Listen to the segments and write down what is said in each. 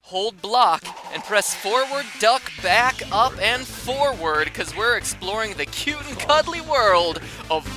hold block, and press forward, duck, back, up, and forward, because we're exploring the cute and cuddly world of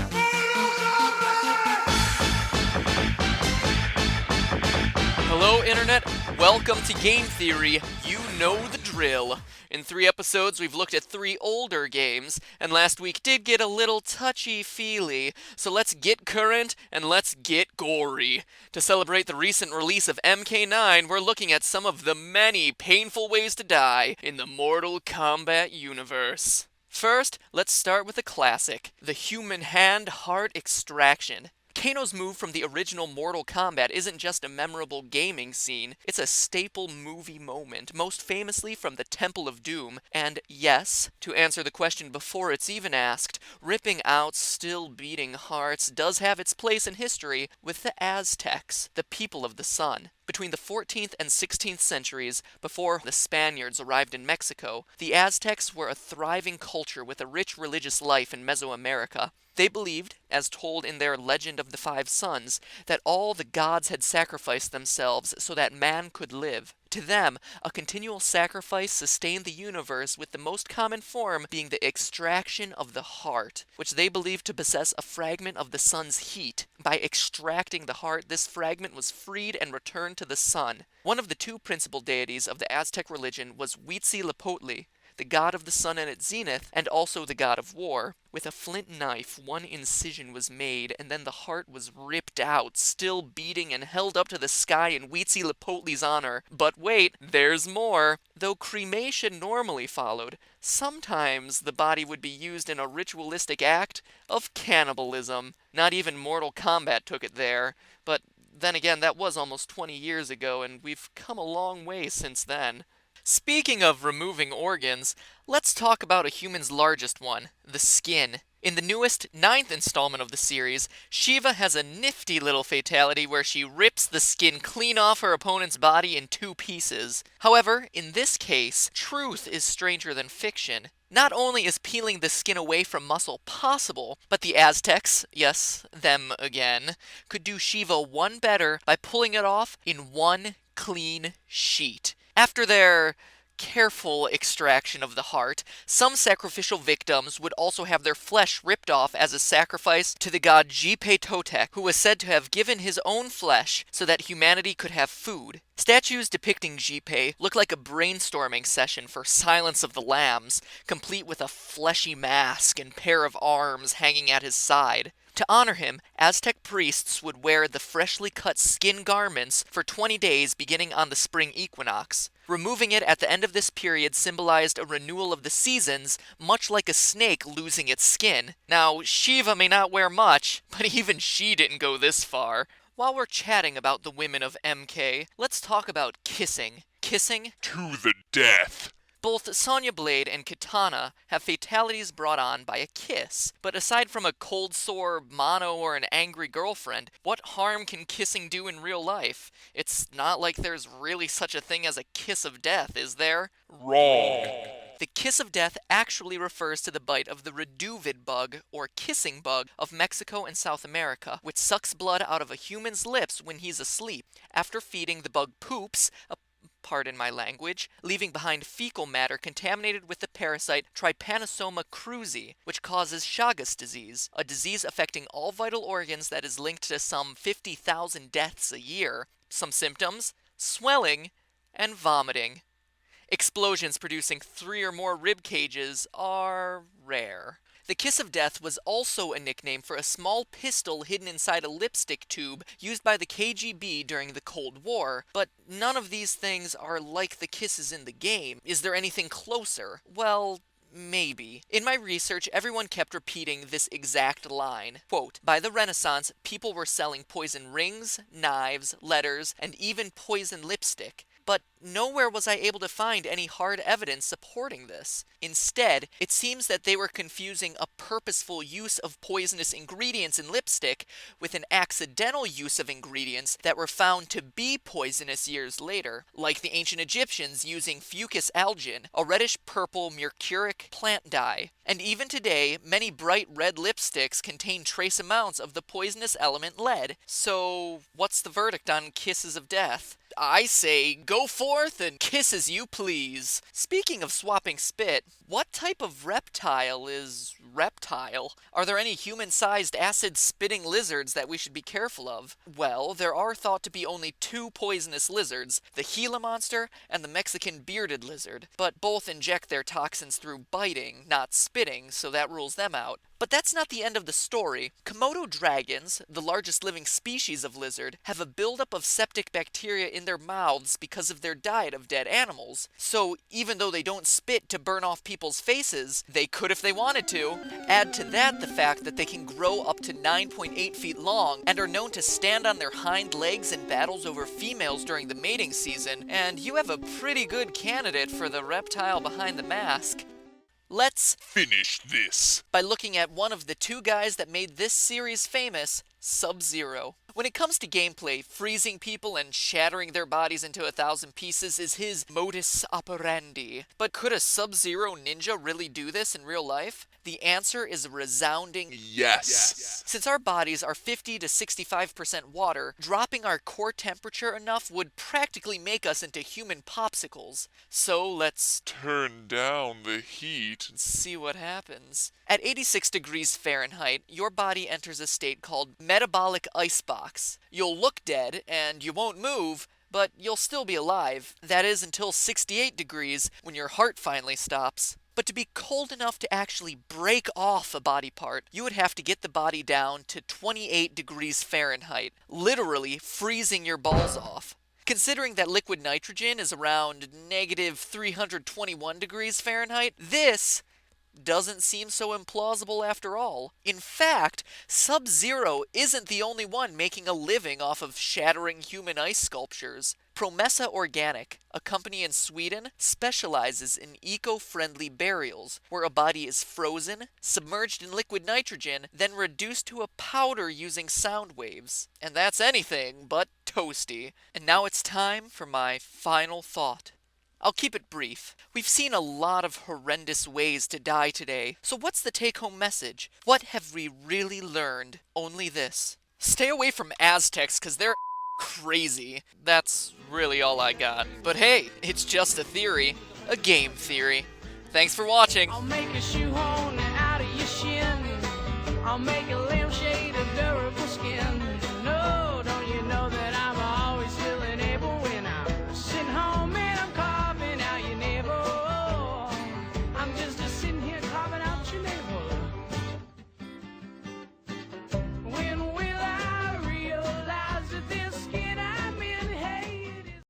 Hello, Internet. Welcome to Game Theory. You know the drill. In 3 episodes, we've looked at 3 older games, and last week did get a little touchy-feely, so let's get current and let's get gory. To celebrate the recent release of MK9, we're looking at some of the many painful ways to die in the Mortal Kombat universe. First, let's start with a classic, the human hand-heart extraction. Kano's move from the original Mortal Kombat isn't just a memorable gaming scene, it's a staple movie moment, most famously from the Temple of Doom, and yes, to answer the question before it's even asked, ripping out still beating hearts does have its place in history with the Aztecs, the people of the sun. Between the 14th and 16th centuries, before the Spaniards arrived in Mexico, the Aztecs were a thriving culture with a rich religious life in Mesoamerica. They believed, as told in their Legend of the Five Sons, that all the gods had sacrificed themselves so that man could live. To them, a continual sacrifice sustained the universe, with the most common form being the extraction of the heart, which they believed to possess a fragment of the sun's heat. By extracting the heart, this fragment was freed and returned to the sun. One of the 2 principal deities of the Aztec religion was Huitzilopochtli, the god of the sun at its zenith, and also the god of war. With a flint knife, 1 incision was made, and then the heart was ripped out, still beating and held up to the sky in Huitzilopochtli's honor. But wait, there's more. Though cremation normally followed, sometimes the body would be used in a ritualistic act of cannibalism. Not even Mortal Kombat took it there, but then again, that was almost 20 years ago, and we've come a long way since then. Speaking of removing organs, let's talk about a human's largest one, the skin. In the newest 9th installment of the series, Shiva has a nifty little fatality where she rips the skin clean off her opponent's body in 2 pieces. However, in this case, truth is stranger than fiction. Not only is peeling the skin away from muscle possible, but the Aztecs, yes, them again, could do Shiva one better by pulling it off in 1 clean sheet. After their careful extraction of the heart, some sacrificial victims would also have their flesh ripped off as a sacrifice to the god Jipe Totec, who was said to have given his own flesh so that humanity could have food. Statues depicting Jipe look like a brainstorming session for Silence of the Lambs, complete with a fleshy mask and pair of arms hanging at his side. To honor him, Aztec priests would wear the freshly cut skin garments for 20 days beginning on the spring equinox. Removing it at the end of this period symbolized a renewal of the seasons, much like a snake losing its skin. Now, Shiva may not wear much, but even she didn't go this far. While we're chatting about the women of MK, let's talk about kissing. Kissing to the death. Both Sonya Blade and Kitana have fatalities brought on by a kiss, but aside from a cold sore mono or an angry girlfriend, what harm can kissing do in real life? It's not like there's really such a thing as a kiss of death, is there? Wrong. The kiss of death actually refers to the bite of the reduvid bug, or kissing bug, of Mexico and South America, which sucks blood out of a human's lips when he's asleep. After feeding, the bug poops, pardon my language, leaving behind fecal matter contaminated with the parasite Trypanosoma cruzi, which causes Chagas disease, a disease affecting all vital organs that is linked to some 50,000 deaths a year. Some symptoms: swelling and vomiting. Explosions producing 3 or more rib cages are rare. The kiss of death was also a nickname for a small pistol hidden inside a lipstick tube used by the KGB during the Cold War, but none of these things are like the kisses in the game. Is there anything closer? Well, maybe. In my research, everyone kept repeating this exact line. Quote, by the Renaissance, people were selling poison rings, knives, letters, and even poison lipstick. But nowhere was I able to find any hard evidence supporting this. Instead, it seems that they were confusing a purposeful use of poisonous ingredients in lipstick with an accidental use of ingredients that were found to be poisonous years later, like the ancient Egyptians using fucus algin, a reddish-purple mercuric plant dye. And even today, many bright red lipsticks contain trace amounts of the poisonous element lead. So, what's the verdict on kisses of death? I say go forth and kiss as you please. Speaking of swapping spit, what type of reptile is reptile? Are there any human-sized acid-spitting lizards that we should be careful of? Well, there are thought to be only two poisonous lizards, the Gila monster and the Mexican bearded lizard, but both inject their toxins through biting, not spitting, so that rules them out. But that's not the end of the story. Komodo dragons, the largest living species of lizard, have a buildup of septic bacteria in their mouths because of their diet of dead animals. So even though they don't spit to burn off people's faces, they could if they wanted to. Add to that the fact that they can grow up to 9.8 feet long and are known to stand on their hind legs in battles over females during the mating season, and you have a pretty good candidate for the reptile behind the mask. Let's Finish this. by looking at one of the two guys that made this series famous, Sub-Zero. When it comes to gameplay, freezing people and shattering their bodies into 1,000 pieces is his modus operandi. But could a Sub-Zero ninja really do this in real life? The answer is a resounding Yes. Since our bodies are 50 to 65% water, dropping our core temperature enough would practically make us into human popsicles. So let's Turn down the heat. see what happens. At 86 degrees Fahrenheit, your body enters a state called metabolic icebox. You'll look dead, and you won't move, but you'll still be alive. That is until 68 degrees, when your heart finally stops. But to be cold enough to actually break off a body part, you would have to get the body down to 28 degrees Fahrenheit, literally freezing your balls off. Considering that liquid nitrogen is around negative 321 degrees Fahrenheit, this doesn't seem so implausible after all. In fact, Sub-Zero isn't the only one making a living off of shattering human ice sculptures. Promessa Organic, a company in Sweden, specializes in eco-friendly burials, where a body is frozen, submerged in liquid nitrogen, then reduced to a powder using sound waves. And that's anything but toasty. And now it's time for my final thought. I'll keep it brief. We've seen a lot of horrendous ways to die today, so what's the take-home message? What have we really learned? Only this. Stay away from Aztecs, cause they're crazy. That's really all I got. But hey, it's just a theory. A game theory. Thanks for watching. I'll make a shoehorn out of your shin. I'll make a